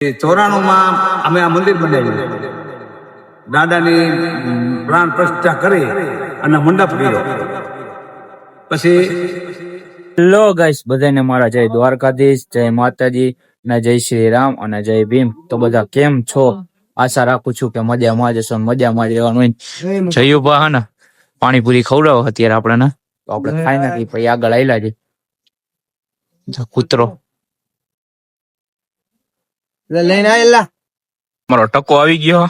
94 માં અમે આ મંદિર બનાવ્યું. દાદાની પ્રાણ પ્રતિષ્ઠા કરી અને મંડપ કર્યો. પછી હેલો ગાઈસ, બધાને મારા જય દ્વારકાધીશ, જય માતાજી અને જય શ્રી રામ અને જય ભીમ. તો બધા કેમ છો? આશા રાખું છું કે મજામાં જ હશો. મજામાં જ રહેવાનું. જયુભા હે ને પાણીપુરી ખવડાવો અત્યારે આપણે, તો આપણે ખાઈ નાખી પછી આગળ આયલા છે કૂતરો લઈને આયેલા. મારો ટકો આવી ગયો.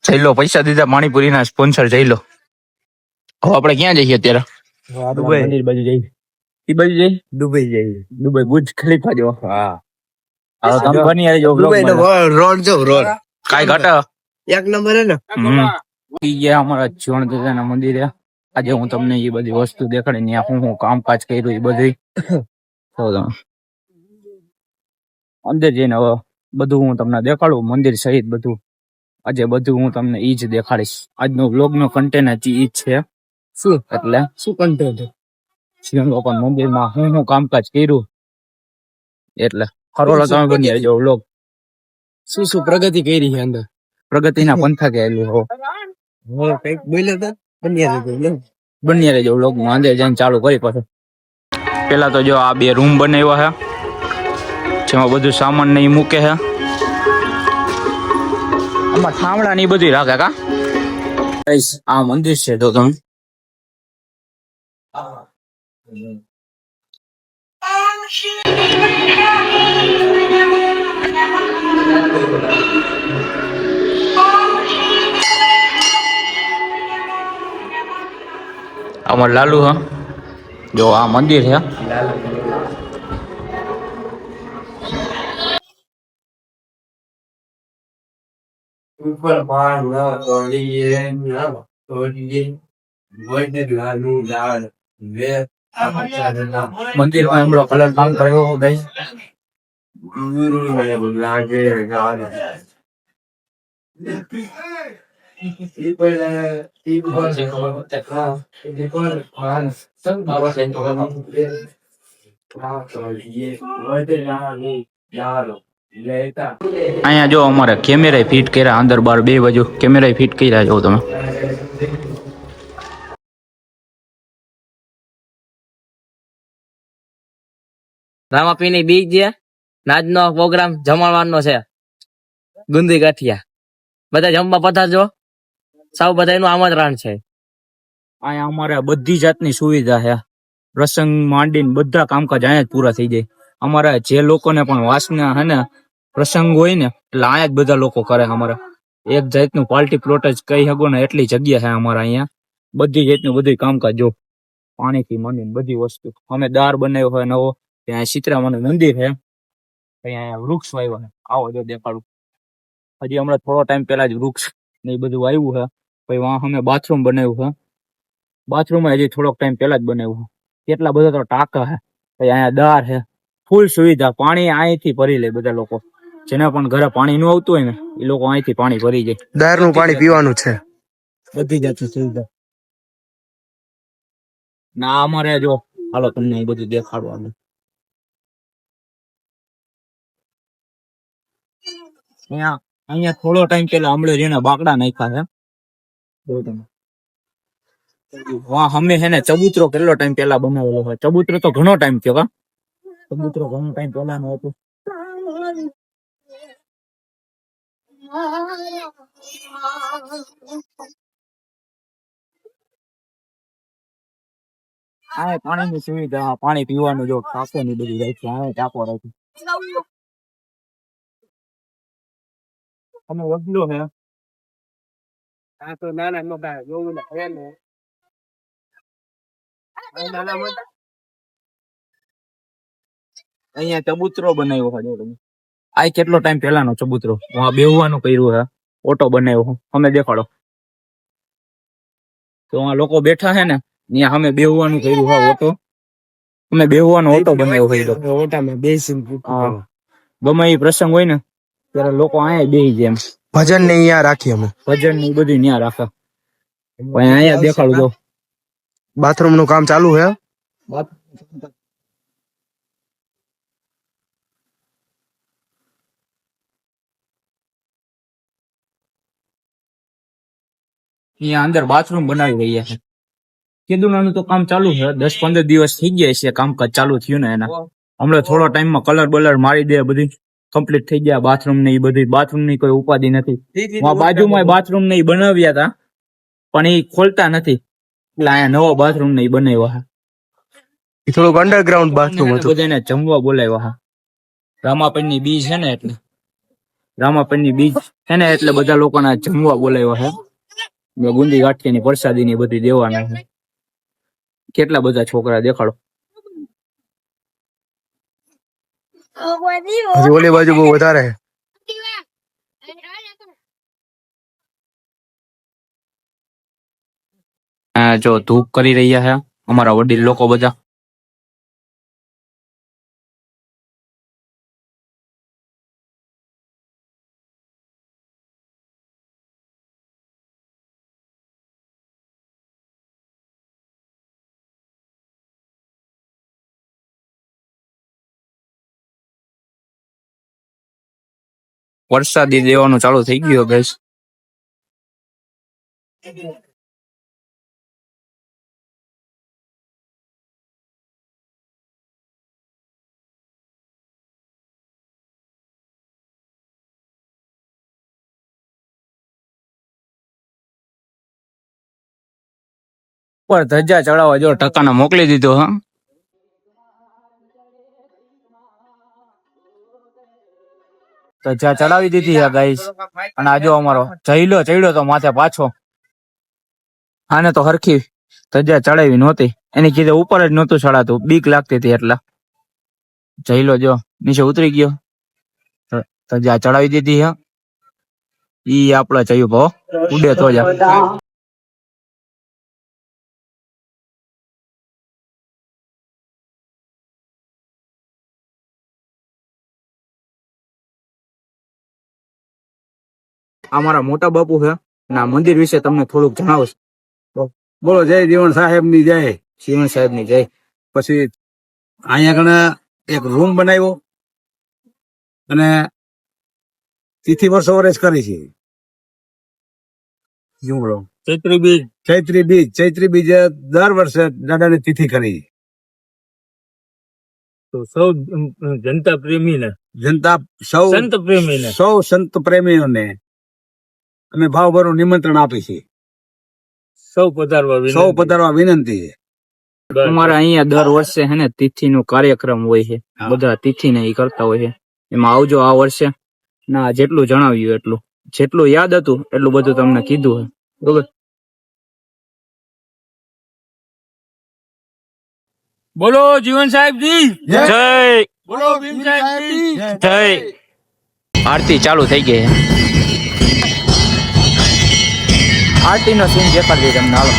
જઈ લો, પૈસા દીધા પાણીપુરી ના સ્પોન્સર. જઈ લો. હવે આપણે ક્યાં જઈએ અત્યારે? દુબઈ. મંદિર બાજુ જઈએ. ઈ બાજુ જઈએ. દુબઈ જઈએ. દુબઈ બુર્જ ખલીફા જો. હા, હવે તમે બની આવી જાવ. દુબઈ નો રોડ જો રોડ કાઈ ઘટા એક નંબર હે ને. ઈ ગયા અમારા જીવણ દાદાના મંદિરે. આજે હું તમને એ બધી વસ્તુ દેખાડી, ત્યાં હું કામકાજ કર્યું એ બધી અંદર જઈને હવે બધું હું તમને દેખાડું, મંદિર સહિત બધું. આજે બધું હું તમને ઈ જ દેખાડીશ. આજનો વ્લોગ નો કન્ટેન્ટ ઈ જ છે. શું એટલે શું કન્ટેન્ટ? શિવન બાપા મંદિરમાં હું કામકાજ કર્યું એટલે ખરોલો તમે બની આવજો વ્લોગ. શું પ્રગતિ કરી છે અંદર? પ્રગતિના પંથા કહેલું હો. કઈક બોલ્યો તો બની રહેજો વ્લોગ માં. અંદર જઈને ચાલુ કરી પાછું. પેલા તો જો આ બે રૂમ બનાવ્યા છે, જેમાં બધું સામાન ને ઈ મૂકે છે. આમાં ઠામડા ની બધી રાખે કા. આ મંદિર છે તો તમે અમાર લાલુ હા, જો આ મંદિર છે. ઉપર પાર ના તોડીએ ના તોડીએ વોઈડ લાલુ લાલ વે મંદિર માં એમનો કલર કામ કર્યો ગાઈસ. ગુરુ મને લાગે ગાલ અહીંયા જો અમારે કેમેરા ફિટ કર્યા, અંદર બાર બે બાજુ કેમેરા ફિટ કર્યા. જો તમે રામાપીની બીજ છે. નાચનો પ્રોગ્રામ જમાડવાનો છે. ગુંદી ગાંઠિયા બધા જમવા પધારજો. સૌ બધાનું આમંત્રણ છે. અહીંયા અમારે બધી જાતની સુવિધા છે. પ્રસંગ માંડીને બધા કામકાજ અહીંયા જ પૂરા થઈ જાય. અમારા જે લોકોને પણ વાસના હે ને પ્રસંગ હોય ને, એટલે અહીંયા જ બધા લોકો કરે. અમારે એક જાતનું પાર્ટી પ્લોટ જ કહી શકો ને, એટલી જગ્યા છે અમારા અહીંયા. બધી જાતનું બધું કામકાજ જો, પાણીથી માંડીને બધી વસ્તુ. અમે દાર બનાવ્યો હોય નવો. ત્યાં સીતરામાનું મંદિર છે. અહીંયા વૃક્ષ વાવ્યા છે. આવો જો દેખાડું. હજી હમણાં થોડો ટાઈમ પહેલા જ વૃક્ષ ને એ બધું વાવ્યું છે. પછી વાં અમે બાથરૂમ બનાવ્યું છે. બાથરૂમ હજી થોડોક ટાઈમ પહેલા જ બનાવ્યું છે. કેટલા બધા તો ટાંકા છે. પછી અહીંયા દાર છે. ફૂલ સુવિધા. પાણી અહીંથી ભરી લે બધા લોકો. જેને પણ ઘરે પાણી ન આવતું હોય ને, એ લોકો અહીંથી પાણી ભરી જાય. દારનું પાણી પીવાનું છે. બધી જાતની સુવિધા. ના અમારે જો હાલો તમને એ બધું દેખાડવાનું. અહીંયા થોડો ટાઈમ પેલા હમણાં જેને બાકડા નાખ્યા છે. વાહ અમે છે ને ચબૂતરો કેટલો ટાઈમ પેલા બનાવેલો હોય. ચબૂતરો તો ઘણો ટાઈમ થયો કા. ચબૂતરો ઘણો ટાઈમ પેલા નો હતો. આ પાણીની સુવિધા, પાણી પીવાનું જો ટાંકો ની બધી રાખી. આ ટાંકો રાખી. અમે વગલો હે. આ તો નાના મોટા જોવું હે ને. અહીંયા ચબૂતરો બનાવ્યો છે. આ કેટલો ટાઈમ પહેલાનો ચબૂતરો. બેહવાનું કર્યું હે. ઓટો બનાવ્યો. અમે દેખાડો તો આ લોકો બેઠા છે ને, ત્યાં અમે બેહવાનું કર્યું છે. ઓટો અમે બેહવાનો ઓટો બનાવ્યો છે. ઓટામાં બેસીને ગમે એ પ્રસંગ હોય ને ત્યારે લોકો અહીંયા બેસી જાય. એમ ભજન ને અહીંયા રાખીએ અમે. ભજન ની બધું ત્યાં રાખે. અહીંયા દેખાડું તો બાથરૂમ નું કામ ચાલુ હે. અહીંયા અંદર બાથરૂમ બનાવી રહ્યા છે. કેદુનાનું તો કામ ચાલુ છે, 10-15 દિવસ થઈ ગયા છે કામકાજ ચાલુ થયું ને એના. હમણાં થોડા ટાઈમમાં કલર બલર મારી દે, બધી કમ્પ્લીટ થઈ ગયા. બાથરૂમ ને એ બધી, બાથરૂમ ની કોઈ ઉપાધિ નથી. બાજુમાં બાથરૂમ ને ઈ બનાવ્યા હતા પણ એ ખોલતા નથી, એટલે અહીંયા નવો બાથરૂમ ને ઈ બનાવ્યા છે. થોડુંક અંડરગ્રાઉન્ડ બાથરૂમ હતું. બધાને જમવા બોલાવ્યા છે. રામાપીરની બીજ છે ને એટલે, રામાપીરની બીજ છે ને એટલે બધા લોકોને જમવા બોલાવ્યા છે. ગુંદી ગાંઠિયાની પ્રસાદી ની બધી દેવાના છે. કેટલા બધા છોકરા દેખાડો. હજી ઓલી બાજુ બહુ વધારે છે. આ જો ધૂપ કરી રહ્યા છે અમારા વડીલ લોકો બધા. વરસાદી દેવાનું ચાલુ થઈ ગયું ગઈસ. પર ધજા ચડાવવા જો ટકાના મોકલી દીધો. હા, ધજા ચડાવી દીધી છે ગાઈસ. અને આજો અમારો જઈલો ચડ્યો તો માથે પાછો. આને તો હરખી ધજા ચડાવી નહોતી, એની કીધે ઉપર જ નહોતું ચડાતું, બીક લાગતી હતી એટલે. જઈલો જો નીચે ઉતરી ગયો, ધજા ચડાવી દીધી છે. ઈ આપડે જયું ભાવ ઉડે તો જ. અમારા મોટા બાપુ છે ના મંદિર વિશે તમને થોડુંક જણાવશ. બોલો જય જીવન સાહેબ ની જય. શિવણ સાહેબ ની જય. પછી અહીંયા કણે એક રૂમ બનાવ્યો અને તિથિ વર્ષો વર્ષ કરી છે. શું બોલો? ચૈત્રી બીજ દર વર્ષે દાદાની તિથિ કરી. તો સૌ જનતા પ્રેમીને, જનતા સૌ સંત પ્રેમીને, સૌ સંત પ્રેમીઓને અમે ભાવભરું નિમંત્રણ આપી છે. સૌ પધારવા વિનંતી. સૌ પધારવા વિનંતી છે. અમારા અહીંયા દર વર્ષે હે ને તિથિ નો કાર્યક્રમ હોય છે, હા. બધા તિથિ ને ઈ કરતા હોય છે. એમાં આવજો આ વર્ષે. ના જેટલું જણાવ્યું એટલું, જેટલું યાદ હતું એટલું બધું તમને કીધું છે. બરોબર. બોલો જીવન સાહેબ જી જય. બોલો ભીમ સાહેબ જી જય. આરતી ચાલુ થઈ ગઈ છે. આરતી નો સીન દેખાડી દે તમને. હાલો.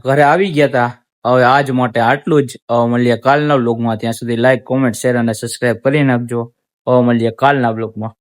ઘરે આવી ગયા હતા. હવે આજ માટે આટલું જ. હવે મળીએ કાલના બ્લોગમાં. ત્યાં સુધી લાઈક, કોમેન્ટ, શેર અને સબસ્ક્રાઇબ કરી નાખજો. હવે મળીએ કાલના બ્લોગમાં.